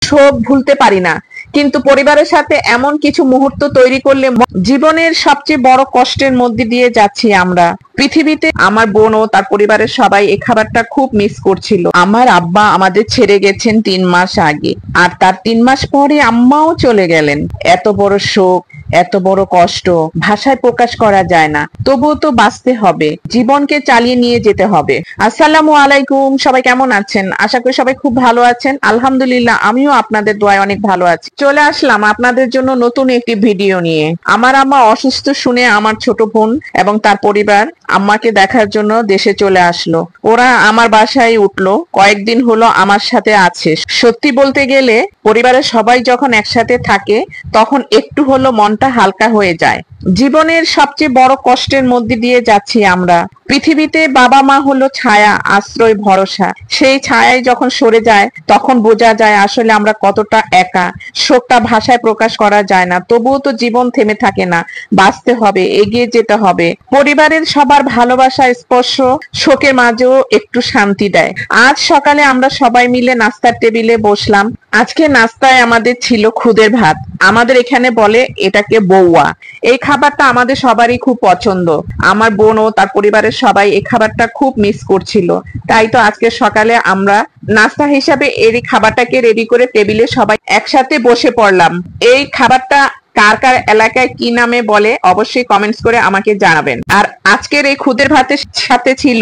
শোক ভুলতে পারি না, কিন্তু পরিবারের সাথে এমন কিছু মুহূর্ত তৈরি করলে জীবনের সবচেয়ে বড় কষ্টের মধ্যে দিয়ে যাচ্ছি আমরা। পৃথিবীতে আমার বোন ও তার পরিবারের সবাই এই খাবারটা খুব মিস করছিল। আমার আব্বা আমাদের ছেড়ে গেছেন 3 মাস আগে, আর তার 3 মাস পরে আম্মাও চলে গেলেন। এত বড় শোক, এত বড় কষ্ট ভাষায় প্রকাশ করা যায় না। তবুও তো বাঁচতে হবে, জীবনকে চালিয়ে নিয়ে যেতে হবে। আসসালামু আলাইকুম, সবাই কেমন আছেন? আশা করি সবাই খুব ভালো আছেন। আলহামদুলিল্লাহ, আমিও আপনাদের দোয়ায় অনেক ভালো আছি। চলে আসলাম আপনাদের জন্য নতুন একটি ভিডিও নিয়ে। আমার আম্মা অসুস্থ শুনে আমার ছোট বোন এবং তার পরিবার আম্মাকে দেখার জন্য দেশে চলে আসলো। ওরা আমার বাসায় উঠলো, কয়েকদিন হলো আমার সাথে আছে। সত্যি বলতে গেলে পরিবারের সবাই যখন একসাথে থাকে তখন একটু হলো মনটা হালকা হয়ে যায়। জীবনের সবচেয়ে বড় কষ্টের মধ্যে দিয়ে যাচ্ছি আমরা। পৃথিবীতে বাবা মা হলো ছায়া, আশ্রয়, ভরসা। সেই ছায়ায় যখন সরে যায় তখন বোঝা যায় আসলে আমরা কতটা একা। শোকটা ভাষায় প্রকাশ করা যায় না। তবুও তো জীবন থেমে থাকে না, বাঁচতে হবে, এগিয়ে যেতে হবে। পরিবারের সবার ভালোবাসা, স্পর্শ শোকের মাঝেও একটু শান্তি দেয়। আজ সকালে আমরা সবাই মিলে নাস্তার টেবিলে বসলাম। আজকে নাস্তায় আমাদের ছিল খুদের ভাত। আমাদের এখানে বলে এটাকে বৌয়া। এই খাবারটা আমাদের সবারই খুব পছন্দ। আমার বোন ও তার পরিবারের সবাই এই খাবারটা খুব মিস করছিল। তাই তো আজকে সকালে আমরা নাস্তা হিসাবে এই খাবারটাকে রেডি করে টেবিলে সবাই একসাথে বসে পড়লাম। এই খাবারটা কার কার এলাকায় কি নামে বলে অবশ্যই কমেন্টস করে আমাকে জানাবেন। আর আজকের এই খুদের ভাতের সাথে ছিল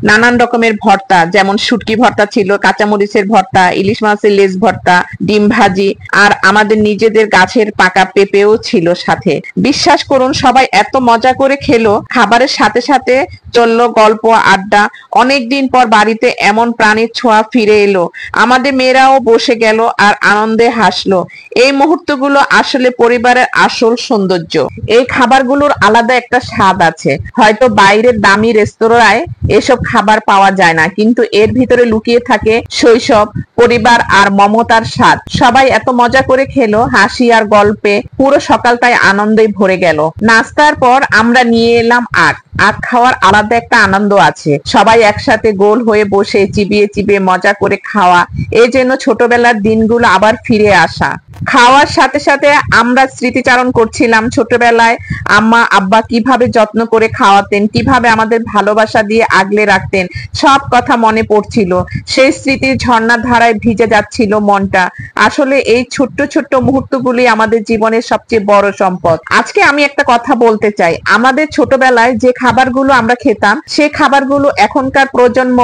নানান রকমের ভর্তা, যেমন শুটকি ভর্তা ছিল, কাঁচামরিচের ভর্তা, ইলিশ মাছের লেজ ভর্তা, ডিম ভাজি, আর আমাদের নিজেদের গাছের পাকা পেঁপেও ছিল সাথে। বিশ্বাস করুন, সবাই এত মজা করে খেলো। খাবারের সাথে সাথে চললো গল্প, আড্ডা। অনেকদিন পর বাড়িতে এমন প্রাণীর ছোঁয়া ফিরে এলো। আমাদের মেয়েরাও বসে গেল আর আনন্দে হাসলো। এই মুহূর্তগুলো আসলে পরিবারের আসল সৌন্দর্য। এই খাবারগুলোর আলাদা একটা স্বাদ আছে। হয়তো বাইরের দামি রেস্তোরাঁয় এসব খাবার পাওয়া যায় না, কিন্তু এর ভিতরে লুকিয়ে থাকে শৈশব, পরিবার আর মমতার স্বাদ। সবাই এত মজা করে খেলো, হাসি আর গল্পে পুরো সকালটাই আনন্দে ভরে গেল। নাস্তার পর আমরা নিয়ে এলাম আখ। আখ খাওয়ার আলাদা একটা আনন্দ আছে। সবাই একসাথে গোল হয়ে বসে চিবিয়ে চিবিয়ে মজা করে খাওয়া, এই যেন ছোটবেলার দিনগুলো আবার ফিরে আসা। খাওয়ার সাথে সাথে আমরা স্মৃতিচারণ করছিলাম। ছোটবেলায় আম্মা আব্বা কিভাবে যত্ন করে খাওয়াতেন, কিভাবে আমাদের ভালোবাসা দিয়ে আগলে রাখতেন, সব কথা মনে পড়ছিল। সেই স্মৃতির ঝর্ণার ধারায় ভিজে যাচ্ছিল মনটা। আসলে এই ছোট্ট ছোট্ট মুহূর্তগুলি আমাদের জীবনের সবচেয়ে বড় সম্পদ। আজকে আমি একটা কথা বলতে চাই। আমাদের ছোটবেলায় যে খাবারগুলো আমরা খেতাম, সেই খাবারগুলো এখনকার প্রজন্ম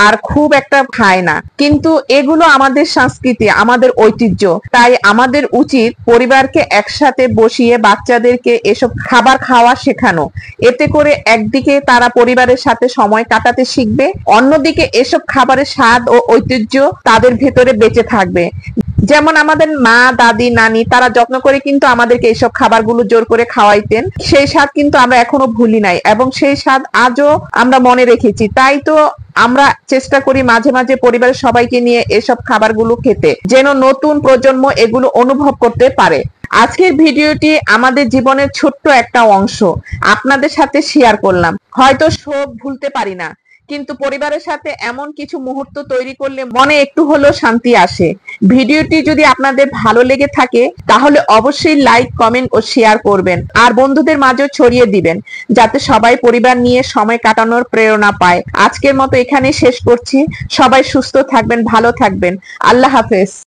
আর খুব একটা খায় না, কিন্তু এগুলো আমাদের সংস্কৃতি, আমাদের ঐতিহ্য। তাই আমাদের উচিত পরিবারকে একসাথে বসিয়ে বাচ্চাদেরকে এসব খাবার খাওয়া শেখানো। এতে করে একদিকে তারা পরিবারের সাথে সময় কাটাতে শিখবে, অন্যদিকে এসব খাবারের স্বাদ ও ঐতিহ্য তাদের ভেতরে বেঁচে থাকবে। যেমন আমাদের মা, দাদি, নানি তারা যত্ন করে কিন্তু আমাদেরকে এইসব খাবারগুলো জোর করে খাওয়াইতেন। সেই স্বাদ কিন্তু আমরা এখনো ভুলি নাই এবং সেই স্বাদ আজও আমরা মনে রেখেছি। তাই তো আমরা চেষ্টা করি মাঝে মাঝে পরিবারের সবাইকে নিয়ে এসব খাবারগুলো খেতে, যেন নতুন প্রজন্ম এগুলো অনুভব করতে পারে। আজকের ভিডিওটি আমাদের জীবনের ছোট্ট একটা অংশ আপনাদের সাথে শেয়ার করলাম। হয়তো শোক ভুলতে পারি না, কিন্তু পরিবারের সাথে এমন কিছু মুহূর্ত তৈরি করলে মনে একটু হলেও শান্তি আসে। ভিডিওটি যদি আপনাদের ভালো লেগে থাকে তাহলে অবশ্যই লাইক, কমেন্ট ও শেয়ার করবেন, আর বন্ধুদের মাঝেও ছড়িয়ে দিবেন, যাতে সবাই পরিবার নিয়ে সময় কাটানোর প্রেরণা পায়। আজকের মতো এখানেই শেষ করছি। সবাই সুস্থ থাকবেন, ভালো থাকবেন। আল্লাহ হাফেজ।